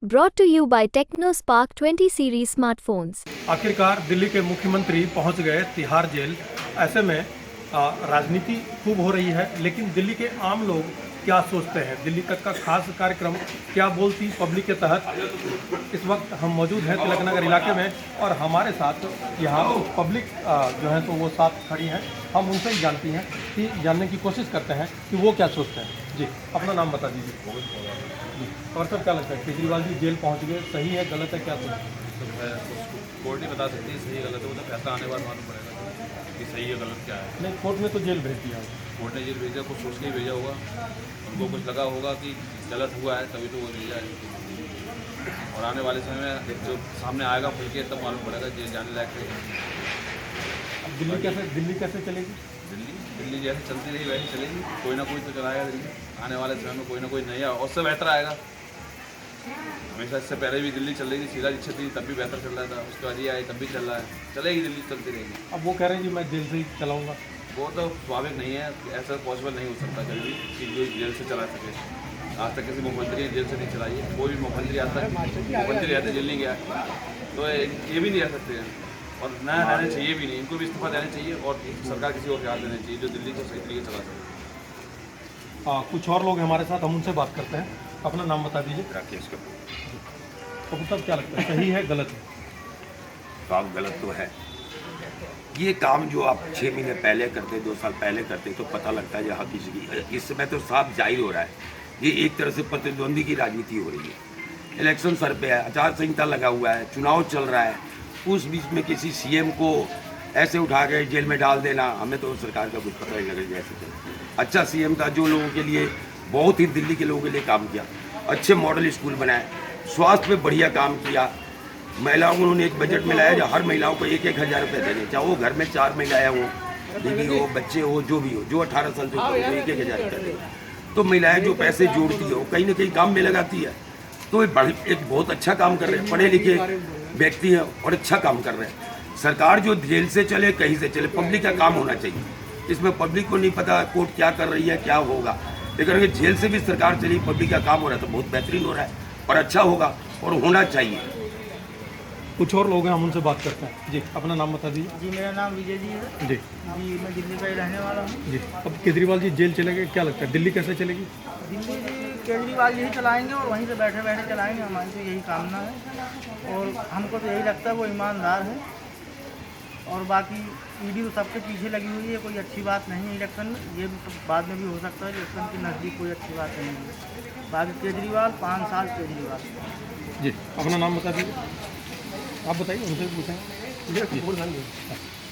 Brought to you by TechnoSpark 20 series smartphones. आखिरकार दिल्ली के मुख्यमंत्री पहुंच गए तिहाड़ जेल। ऐसे में राजनीति खूब हो रही है, लेकिन दिल्ली के आम लोग क्या सोचते हैं, दिल्ली तक का खास कार्यक्रम क्या बोलती पब्लिक के तहत इस वक्त हम मौजूद हैं तिलक नगर इलाके में, और हमारे साथ यहाँ पब्लिक जो है तो वो साथ खड़ी हैं। हम उनसे ही जानती हैं कि जानने की कोशिश करते हैं कि वो क्या सोचते हैं। जी, अपना नाम बता दीजिए। जी, और सर क्या लगता है, केजरीवाल जी जेल पहुँच गए, सही है गलत है, क्या सोचते हैं? कोर्ट ही बता सकती है सही है गलत है, वो तो फैसला आने बाद मालूम पड़ेगा कि सही है गलत क्या है। नहीं, कोर्ट में तो जेल भेज दिया, कोर्ट ने जेल भेजा, कुछ सोच के ही भेजा होगा, उनको कुछ लगा होगा कि गलत हुआ है तभी तो वो भेजा है। और आने वाले समय में जो सामने आएगा खुल के तब मालूम पड़ेगा जेल जाने लायक है। अब दिल्ली कैसे चलेगी? दिल्ली जैसे चलती रही वैसे चलेगी, कोई ना कोई तो चलाएगा दिल्ली। आने वाले समय में कोई ना कोई नया और उससे बेहतर आएगा। हमेशा इससे पहले भी दिल्ली चल रही थी, सीधा इच्छा थी तब भी बेहतर चल रहा था, उसके बाद ये आई तब भी चल रहा है, चलेगी दिल्ली, चलती रहेगी। अब वो कह रहे हैं जी मैं जेल से ही चलाऊँगा। वो तो स्वाभाविक नहीं है, ऐसा पॉसिबल नहीं हो सकता कभी भी कि जो जेल से चला सके। आज तक किसी मुख्यमंत्री ने जेल से नहीं चलाई है, कोई भी मुख्यमंत्री आज तक मुख्यमंत्री रहते जेल नहीं गया, तो ये भी नहीं रह सकते हैं और न रहने चाहिए भी नहीं। इनको भी इस्तीफा देना चाहिए और सरकार किसी और के हाथ देना चाहिए जो दिल्ली को सही तरीके से चला सके। कुछ और लोग हमारे साथ, हम उनसे बात करते हैं। अपना नाम बता दीजिए। राकेश कपूर। कपूर साहब, क्या लगता है, सही है गलत है? काम गलत तो है। ये काम जो आप 6 महीने पहले करते, 2 साल पहले करते, तो पता लगता है यहाँ किसी की। इस समय तो साफ जाहिर हो रहा है ये एक तरह से प्रतिद्वंदी की राजनीति हो रही है। इलेक्शन सर पे है, आचार संहिता लगा हुआ है, चुनाव चल रहा है, उस बीच में किसी सीएम को ऐसे उठा के जेल में डाल देना, हमें तो सरकार का कुछ पता नहीं लग रहा जैसे चले। अच्छा सीएम था जो लोगों के लिए बहुत ही दिल्ली के लोगों के लिए काम किया, अच्छे मॉडल स्कूल बनाए, स्वास्थ्य पे बढ़िया काम किया, महिलाओं को उन्होंने एक बजट में लाया जो हर महिलाओं को 1-1 हज़ार रुपये देने, चाहे वो घर में 4 महिलाएं हों, बीवी हो, बच्चे हो, जो भी हो, जो 18 साल से ऊपर हो, 1-1 हज़ार रुपये दें। तो महिलाएं जो पैसे जोड़ती हो कहीं ना कहीं काम में लगाती है, तो एक बहुत अच्छा काम कर रहे हैं, पढ़े लिखे व्यक्ति हैं और अच्छा काम कर रहे हैं। सरकार जो जेल से चले कहीं से चले, पब्लिक का काम होना चाहिए। इसमें पब्लिक को नहीं पता कोर्ट क्या कर रही है, क्या होगा, लेकिन अगर जेल से भी सरकार चली, पब्लिक का काम हो रहा है तो बहुत बेहतरीन हो रहा है और अच्छा होगा और होना चाहिए। कुछ और लोग हैं, हम उनसे बात करते हैं। जी, अपना नाम बता दीजिए। जी, मेरा नाम विजय जी है। जी, मैं दिल्ली का ही रहने वाला हूँ। जी, अब केजरीवाल जी जेल चले गए, क्या लगता है दिल्ली कैसे चलेगी? दिल्ली केजरीवाल यही चलाएंगे और वहीं से बैठे बैठे चलाएंगे, हमारी तो यही कामना है और हमको तो यही लगता है वो ईमानदार है। और बाकी ईडी तो सबके पीछे लगी हुई है, कोई अच्छी बात नहीं है इलेक्शन में, ये भी बाद में भी हो सकता है, इलेक्शन के नज़दीक कोई अच्छी बात नहीं है। बाकी केजरीवाल 5 साल केजरीवाल। जी, अपना नाम बता दीजिए। आप बताइए, उनसे पूछें।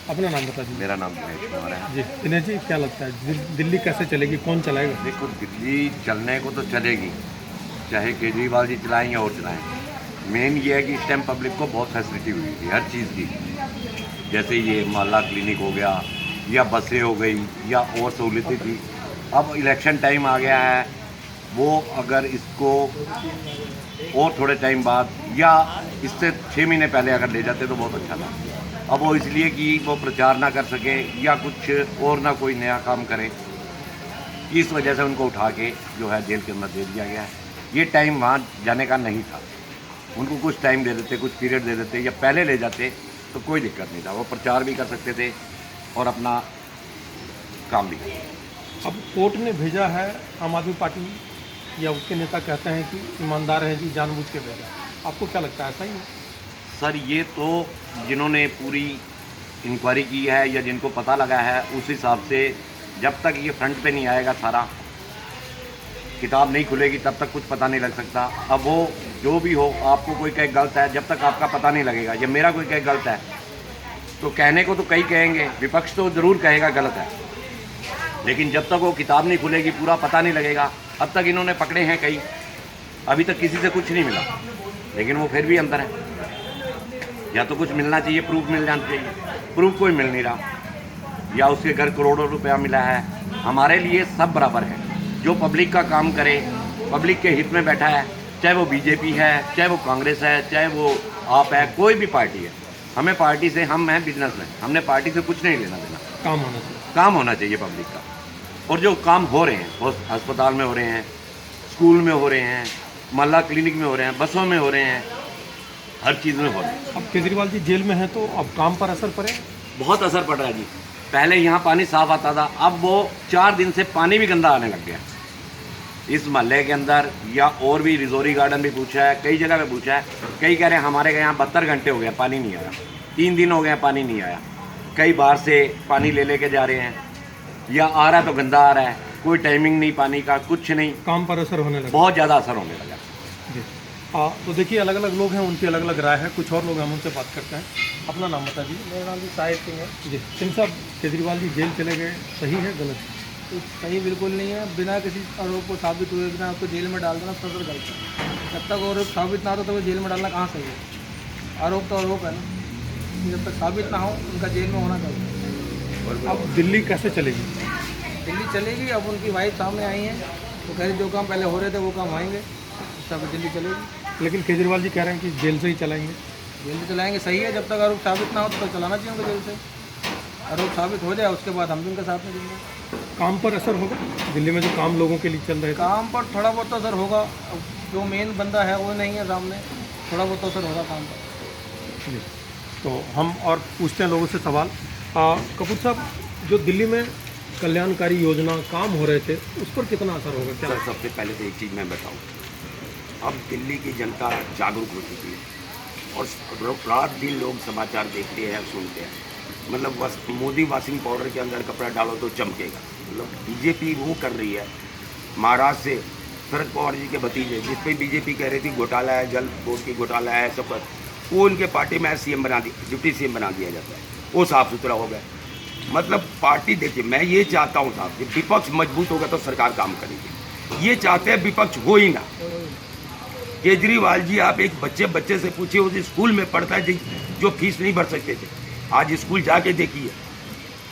अपना नाम बता दीजिए। मेरा नाम दिनेश कुमार है। जी, दिनेश जी, क्या लगता है दिल्ली कैसे चलेगी, कौन चलाएगा? देखो, दिल्ली चलने को तो चलेगी, चाहे केजरीवाल जी चलाएं या और चलाएं। मेन ये है कि इस टाइम पब्लिक को बहुत फैसिलिटी हुई थी हर चीज़ की, जैसे ये मोहल्ला क्लिनिक हो गया या बसें हो गई या और सहूलियतें थी। अब इलेक्शन टाइम आ गया है, वो अगर इसको और थोड़े टाइम बाद या इससे 6 महीने पहले अगर ले जाते तो बहुत अच्छा था। अब वो इसलिए कि वो प्रचार ना कर सके या कुछ और ना कोई नया काम करें, इस वजह से उनको उठा के जो है जेल के अंदर दे दिया गया है। ये टाइम वहाँ जाने का नहीं था, उनको कुछ टाइम दे देते, कुछ पीरियड दे देते या पहले ले जाते तो कोई दिक्कत नहीं था, वो प्रचार भी कर सकते थे और अपना काम भी करते। अब कोर्ट ने भेजा है, आम आदमी पार्टी या उसके नेता कहते हैं कि ईमानदार हैं जी, जानबूझ के भेजा। आपको क्या लगता है, ऐसा ही है? सर, ये तो जिन्होंने पूरी इंक्वायरी की है या जिनको पता लगा है उस हिसाब से जब तक ये फ्रंट पे नहीं आएगा, सारा किताब नहीं खुलेगी तब तक कुछ पता नहीं लग सकता। अब वो जो भी हो, आपको कोई कहे गलत है, जब तक आपका पता नहीं लगेगा, जब मेरा कोई कहे गलत है तो कहने को तो कई कहेंगे, विपक्ष तो ज़रूर कहेगा गलत है, लेकिन जब तक वो किताब नहीं खुलेगी, पूरा पता नहीं लगेगा। अब तक इन्होंने पकड़े हैं कई, अभी तक किसी से कुछ नहीं मिला, लेकिन वो फिर भी अंदर है। या तो कुछ मिलना चाहिए, प्रूफ मिल जाना चाहिए, प्रूफ कोई मिल नहीं रहा, या उसके घर करोड़ों रुपया मिला है। हमारे लिए सब बराबर है, जो पब्लिक का काम करे, पब्लिक के हित में बैठा है, चाहे वो बीजेपी है, चाहे वो कांग्रेस है, चाहे वो आप है, कोई भी पार्टी है। हमें पार्टी से, हम हैं बिजनेसमैन, हमने पार्टी से कुछ नहीं लेना देना। काम होना चाहिए पब्लिक का, और जो काम हो रहे हैं वो अस्पताल में हो रहे हैं, स्कूल में हो रहे हैं, मोहल्ला क्लिनिक में हो रहे हैं, बसों में हो रहे हैं, हर चीज़ में हो रहे हैं। अब केजरीवाल जी जेल में हैं तो अब काम पर असर पड़े? बहुत असर पड़ रहा है जी। पहले यहाँ पानी साफ आता था, अब वो 4 दिन से पानी भी गंदा आने लग गया इस मोहल्ले के अंदर। या और भी रिजोरी गार्डन भी पूछा है, कई जगह पे पूछा है, कई कह रहे हैं हमारे यहाँ 72 घंटे हो गए पानी नहीं आया, 3 दिन हो गए पानी नहीं आया। कई बार से पानी ले लेके जा रहे हैं, या आ रहा है तो गंदा आ रहा है, कोई टाइमिंग नहीं पानी का, कुछ नहीं। काम पर असर होने लगा? बहुत ज़्यादा असर होने लगा जी। तो देखिए अलग अलग लोग हैं, उनकी अलग अलग राय है। कुछ और लोग हैं, हम उनसे बात करते हैं। अपना नाम बता दीजिए। मेरा नाम जी साहिब सिंह है। जी सिंह साहब, केजरीवाल जी जेल चले गए, सही है गलत? तो सही बिल्कुल नहीं है। बिना किसी आरोप को साबित हुए बिना उसको जेल में डाल देना सबसे गलत है। जब तक आरोप साबित ना हो तो वो जेल में डालना कहाँ सही है? आरोप तो आरोप है ना, जब तक साबित ना हो उनका जेल में होना चाहिए। अब दिल्ली कैसे चलेगी? दिल्ली चलेगी। अब उनकी वाइफ सामने आई हैं तो कह रही जो काम पहले हो रहे थे वो काम आएंगे, तब दिल्ली चलेगी। लेकिन केजरीवाल जी कह रहे हैं कि जेल से ही चलाएंगे। जेल से चलाएंगे, सही है। जब तक आरोप साबित ना हो तब तक चलाना चाहिए उनको जेल से। आरोप साबित हो जाए उसके बाद हम भी उनके साथ में देंगे। काम पर असर होगा? दिल्ली में जो काम लोगों के लिए चल रहे थे, काम पर थोड़ा बहुत तो असर होगा। अब जो मेन बंदा है वो नहीं है सामने, थोड़ा बहुत तो असर होगा काम पर। जी। तो हम और पूछते हैं लोगों से सवाल। कपूर साहब, जो दिल्ली में कल्याणकारी योजना काम हो रहे थे उस पर कितना असर होगा? क्या सर, सबसे पहले तो एक चीज़ मैं बताऊं, अब दिल्ली की जनता जागरूक हो चुकी है और रात दिन लोग समाचार देखते हैं, सुनते हैं। मतलब बस मोदी वॉशिंग पाउडर के अंदर कपड़ा डालो तो चमकेगा। मतलब बीजेपी वो कर रही है। महाराष्ट्र से शरद पवार जी के भतीजे, जिस पे बीजेपी कह रही थी घोटाला है, जल बोर्ड की घोटाला है, सब पर वो उनके पार्टी में सीएम बना दिया, डिप्टी सीएम बना दिया जाता है, वो साफ सुथरा हो गया। मतलब पार्टी, देखिए मैं ये चाहता हूँ साहब कि विपक्ष मजबूत होगा तो सरकार काम करेगी। ये चाहते हैं विपक्ष हो ही ना। केजरीवाल जी, आप एक बच्चे से पूछिए, उस स्कूल में पढ़ता है जो फीस नहीं भर सकते थे, आज स्कूल जाके देखिए,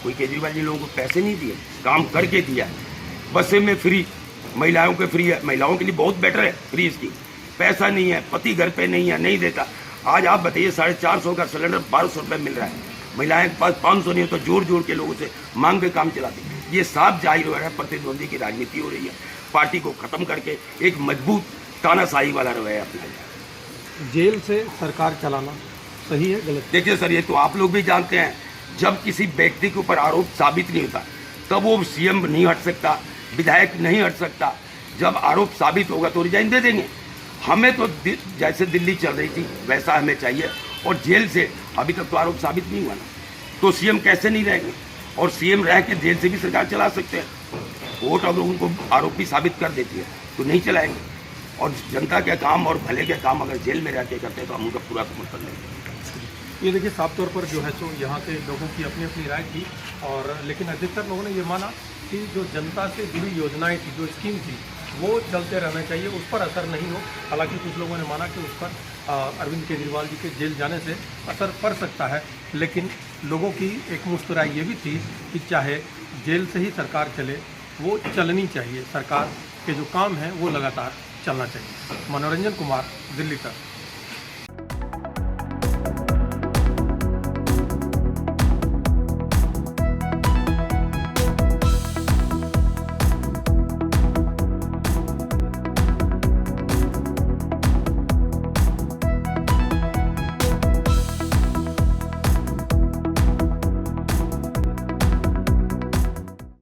कोई केजरीवाल जी लोगों को पैसे नहीं दिए, काम करके दिया। बसें में फ्री, महिलाओं के फ्री है, महिलाओं के लिए बहुत बेटर है फ्री स्कीम। पैसा नहीं है, पति घर पे नहीं है, नहीं देता। आज आप बताइए 450 का सिलेंडर 1200 रुपये मिल रहा है, महिलाएं के पास 500 नहीं हो तो जोड़ जोड़ के लोगों से मांग के काम चलाती। ये साफ जाहिर हो रहा है प्रतिद्वंदी की राजनीति हो रही है। पार्टी को खत्म करके एक मजबूत तानाशाही वाला रवैया अपनाया। जेल से सरकार चलाना सही है गलत? देखिए सर, ये तो आप लोग भी जानते हैं, जब किसी व्यक्ति के ऊपर आरोप साबित नहीं होता तब वो सीएम नहीं हट सकता, विधायक नहीं हट सकता। जब आरोप साबित होगा तो रिजाइन दे देंगे। हमें तो जैसे दिल्ली चल रही थी वैसा हमें चाहिए। और जेल से अभी तक तो आरोप साबित नहीं हुआ ना, तो सीएम कैसे नहीं रहेंगे? और सीएम रह के जेल से भी सरकार चला सकते हैं। वोट अगर उनको आरोपी साबित कर देती है तो नहीं चलाएंगे। और जनता के काम और भले के काम अगर जेल में रह के करते हैं तो हम उनका पूरा समर्थन लेंगे। ये देखिए साफ तौर पर जो है सो यहाँ के लोगों की अपनी अपनी राय थी, और लेकिन अधिकतर लोगों ने ये माना कि जो जनता से जुड़ी योजनाएं थी, जो स्कीम थी, वो चलते रहना चाहिए, उस पर असर नहीं हो। हालांकि कुछ लोगों ने माना कि उस पर अरविंद केजरीवाल जी के जेल जाने से असर पड़ सकता है, लेकिन लोगों की एक मुश्त राय ये भी थी कि चाहे जेल से ही सरकार चले, वो चलनी चाहिए। सरकार के जो काम हैं वो लगातार चलना चाहिए। मनोरंजन कुमार, दिल्ली तक।